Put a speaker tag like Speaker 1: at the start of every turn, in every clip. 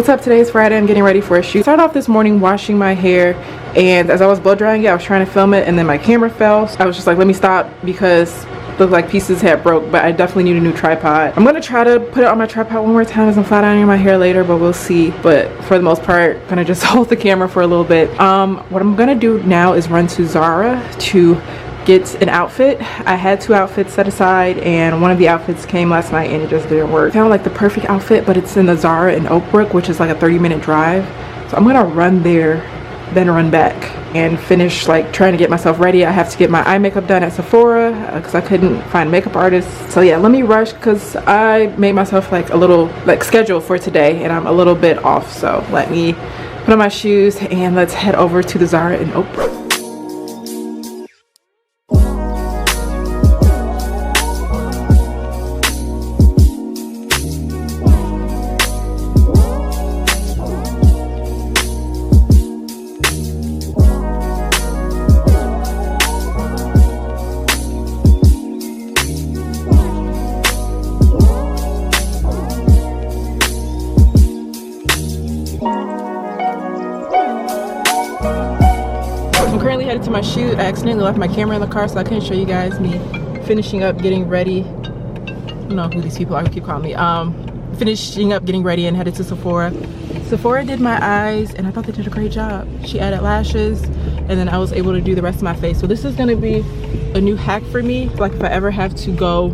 Speaker 1: What's up? Today is Friday. I'm getting ready for a shoot. Started off this morning washing my hair, and as I was blow drying it, I was trying to film it and then my camera fell. So I was just like, let me stop because it looked like pieces had broke, but I definitely need a new tripod. I'm gonna try to put it on my tripod one more time as I'm flat ironing my hair later, but we'll see. But for the most part, I'm gonna just hold the camera for a little bit. What I'm gonna do now is run to Zara to get an outfit. I had 2 outfits set aside, and one of the outfits came last night and it just didn't work. I found like the perfect outfit, but it's in the Zara in Oak Brook, which is like a 30-minute drive. So I'm gonna run there, then run back and finish like trying to get myself ready. I have to get my eye makeup done at Sephora because I couldn't find makeup artists. So yeah, let me rush because I made myself like a little like schedule for today and I'm a little bit off. So let me put on my shoes and let's head over to the Zara in Oak Brook. Currently headed to my shoot. I accidentally left my camera in the car, so I couldn't show you guys me finishing up getting ready. I don't know who these people are who keep calling me. Finishing up getting ready and headed to Sephora. Sephora did my eyes and I thought they did a great job. She added lashes and then I was able to do the rest of my face. So this is gonna be a new hack for me. Like if I ever have to go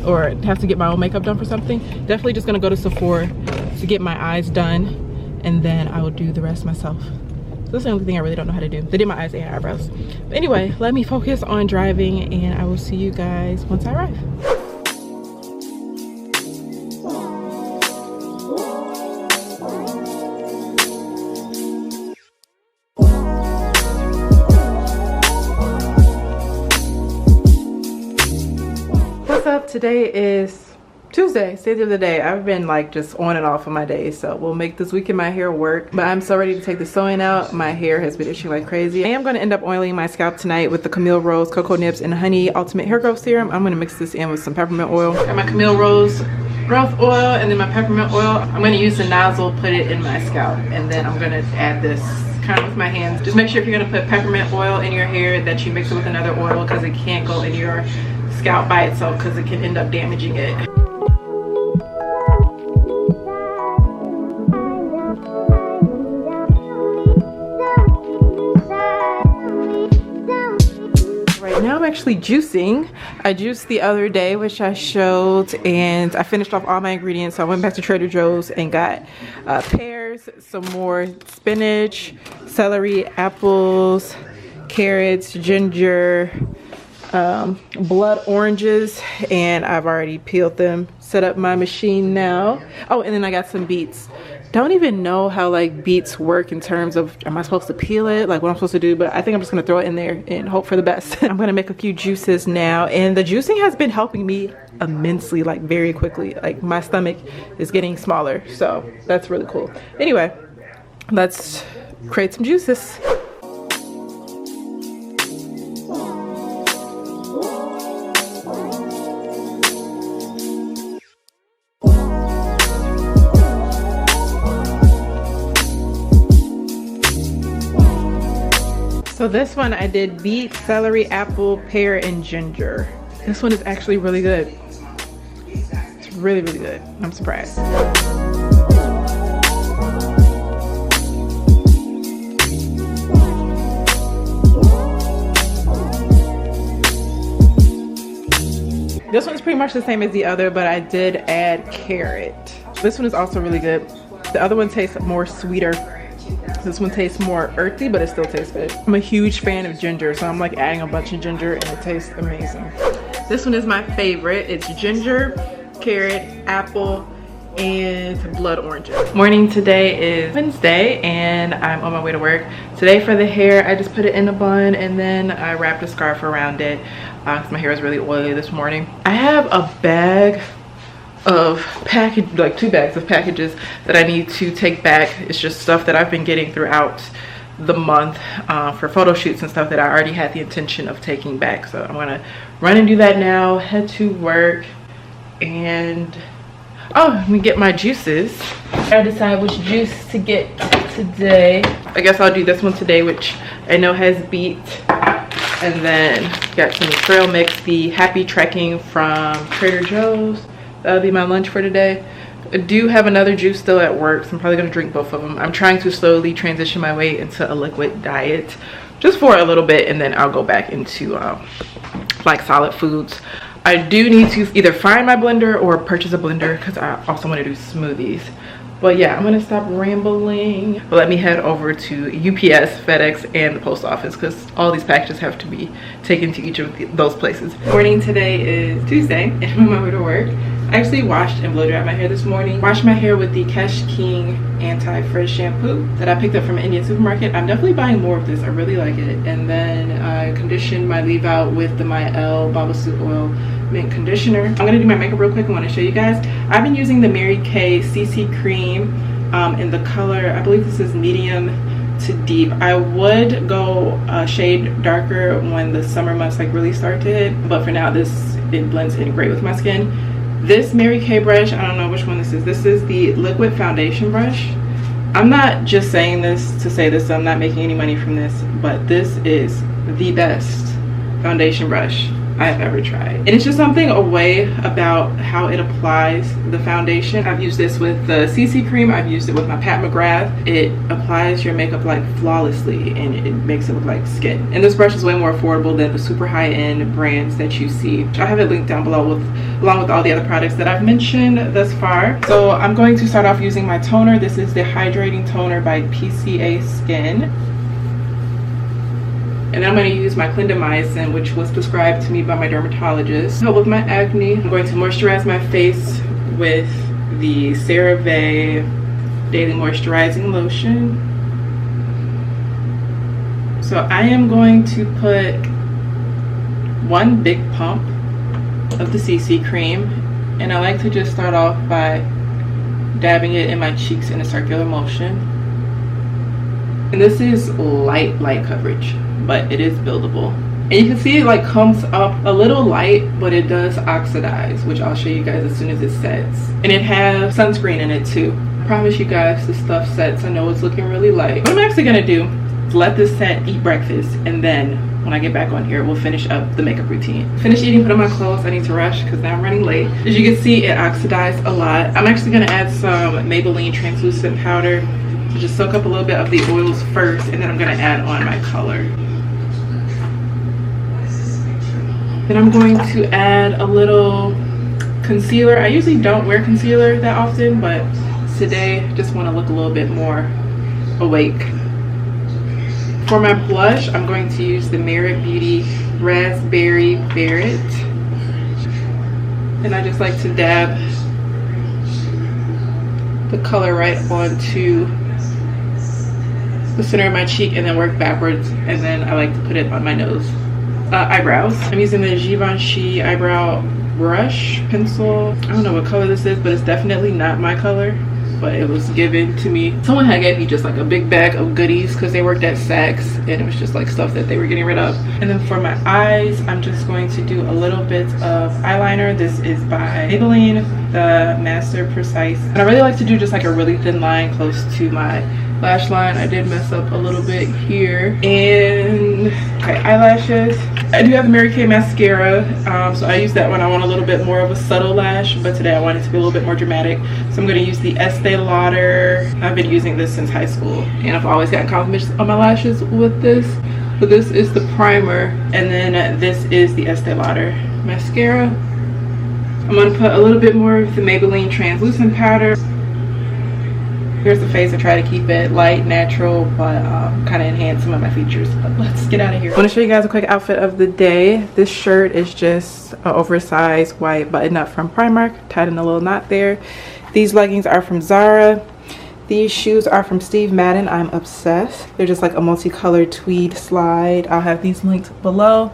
Speaker 1: or have to get my own makeup done for something, definitely just gonna go to Sephora to get my eyes done and then I will do the rest myself. That's the only thing I really don't know how to do. They did my eyes and eyebrows. But anyway, let me focus on driving and I will see you guys once I arrive. What's up? Today is Tuesday, state of the day. I've been like just on and off of my days, so we'll make this week in my hair work. But I'm so ready to take the sewing out. My hair has been itching like crazy. I am going to end up oiling my scalp tonight with the Camille Rose Cocoa Nibs and Honey Ultimate Hair Growth Serum. I'm going to mix this in with some peppermint oil. Got my Camille Rose Growth Oil and then my peppermint oil. I'm going to use the nozzle, put it in my scalp, and then I'm going to add this kind of with my hands. Just make sure if you're going to put peppermint oil in your hair that you mix it with another oil because it can't go in your scalp by itself because it can end up damaging it. Now I'm actually juicing. I juiced the other day, which I showed, and I finished off all my ingredients. So I went back to Trader Joe's and got pears, some more spinach, celery, apples, carrots, ginger, blood oranges, and I've already peeled them. Set up my machine now. Oh, and then I got some beets. Don't even know how like beets work in terms of, am I supposed to peel it, like what I'm supposed to do, but I think I'm just gonna throw it in there and hope for the best. I'm gonna make a few juices now, and the juicing has been helping me immensely, like very quickly. Like my stomach is getting smaller, so that's really cool. Anyway, let's create some juices. So this one I did beet, celery, apple, pear, and ginger. This one is actually really good. It's really, really good. I'm surprised. This one's pretty much the same as the other, but I did add carrot. This one is also really good. The other one tastes more sweeter. This one tastes more earthy, but it still tastes good. I'm a huge fan of ginger, so I'm like adding a bunch of ginger and it tastes amazing. This one is my favorite. It's ginger, carrot, apple, and blood orange. Morning. Today is Wednesday and I'm on my way to work. Today for the hair, I just put it in a bun and then I wrapped a scarf around it because my hair is really oily this morning. I have a bag of like 2 bags of packages that I need to take back. It's just stuff that I've been getting throughout the month for photo shoots and stuff that I already had the intention of taking back. So I'm gonna run and do that now, head to work, and Oh, let me get my juices. I gotta decide which juice to get today. I guess I'll do this one today, which I know has beet. And then got some trail mix, the Happy Trekking from Trader Joe's. That'll be my lunch for today. I do have another juice still at work, so I'm probably gonna drink both of them. I'm trying to slowly transition my way into a liquid diet just for a little bit, and then I'll go back into like solid foods. I do need to either find my blender or purchase a blender because I also want to do smoothies. But yeah, I'm gonna stop rambling. But let me head over to UPS, FedEx, and the post office because all these packages have to be taken to each of those places. Morning today is Tuesday and I'm on my way to work. I actually washed and blow dried my hair this morning. Washed my hair with the Kesh King Anti-Frizz shampoo that I picked up from an Indian supermarket. I'm definitely buying more of this. I really like it. And then I conditioned my leave out with the Mielle Baba Oil Mint Conditioner. I'm gonna do my makeup real quick. I want to show you guys. I've been using the Mary Kay CC cream in the color, I believe this is medium to deep. I would go a shade darker when the summer months like really start to hit, but for now it blends in great with my skin. This Mary Kay brush, I don't know which one this is. This is the liquid foundation brush. I'm not just saying this to say this, so I'm not making any money from this, but this is the best foundation brush I've ever tried. And it's just something away about how it applies the foundation. I've used this with the CC cream. I've used it with my Pat McGrath. It applies your makeup like flawlessly and it makes it look like skin. And this brush is way more affordable than the super high-end brands that you see. I have it linked down below along with all the other products that I've mentioned thus far. So I'm going to start off using my toner. This is the Hydrating Toner by PCA Skin. And I'm going to use my clindamycin, which was prescribed to me by my dermatologist to help with my acne. I'm going to moisturize my face with the CeraVe Daily Moisturizing Lotion. So I am going to put one big pump of the CC cream, and I like to just start off by dabbing it in my cheeks in a circular motion. And this is light coverage, but it is buildable. And you can see it like comes up a little light, but it does oxidize, which I'll show you guys as soon as it sets. And it has sunscreen in it too. I promise you guys this stuff sets. I know it's looking really light. What I'm actually gonna do is let this set, eat breakfast, and then when I get back on here, we'll finish up the makeup routine. Finish eating, put on my clothes. I need to rush because now I'm running late. As you can see, it oxidized a lot. I'm actually gonna add some Maybelline translucent powder to just soak up a little bit of the oils first, and then I'm gonna add on my color. Then I'm going to add a little concealer. I usually don't wear concealer that often, but today I just want to look a little bit more awake. For my blush, I'm going to use the Merit Beauty Raspberry Ferret. And I just like to dab the color right onto the center of my cheek and then work backwards, and then I like to put it on my nose. Eyebrows. I'm using the Givenchy eyebrow brush pencil. I don't know what color this is, but it's definitely not my color, but it was given to me. Someone had gave me just like a big bag of goodies because they worked at Saks, and it was just like stuff that they were getting rid of. And then for my eyes, I'm just going to do a little bit of eyeliner. This is by Maybelline, the Master Precise. And I really like to do just like a really thin line close to my lash line. I did mess up a little bit here. And okay, eyelashes. I do have the Mary Kay mascara, so I use that when I want a little bit more of a subtle lash, but today I want it to be a little bit more dramatic. So I'm going to use the Estee Lauder. I've been using this since high school, and I've always gotten compliments on my lashes with this. But this is the primer, and then this is the Estee Lauder mascara. I'm going to put a little bit more of the Maybelline translucent powder. Here's the face. I try to keep it light, natural, but kind of enhance some of my features. But let's get out of here. I want to show you guys a quick outfit of the day. This shirt is just an oversized white button up from Primark, tied in a little knot there. These leggings are from Zara. These shoes are from Steve Madden. I'm obsessed. They're just like a multicolored tweed slide. I'll have these linked below.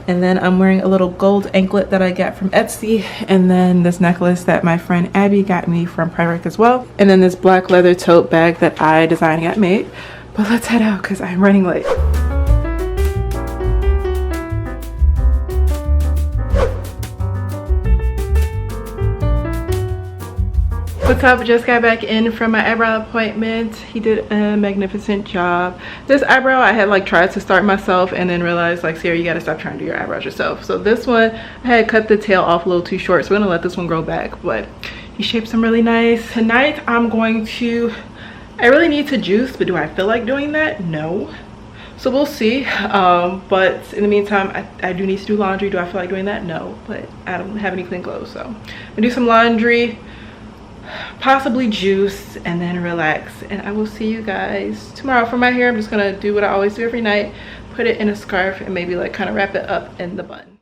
Speaker 1: And then I'm wearing a little gold anklet that I got from Etsy, and then this necklace that my friend Abby got me from Primark as well, and then this black leather tote bag that I designed and got made. But let's head out because I'm running late. What's up? Just got back in from my eyebrow appointment. He did a magnificent job. This eyebrow I had like tried to start myself and then realized like, Sarah, you gotta stop trying to do your eyebrows yourself. So this one I had cut the tail off a little too short, so I'm gonna let this one grow back, but he shaped them really nice. Tonight I'm going to, I really need to juice, but do I feel like doing that? No. So we'll see. But in the meantime, I do need to do laundry. Do I feel like doing that? No, but I don't have any clean clothes, so I'm gonna do some laundry, possibly juice, and then relax. And I will see you guys tomorrow. For my hair, I'm just gonna do what I always do every night, put it in a scarf and maybe like kind of wrap it up in the bun.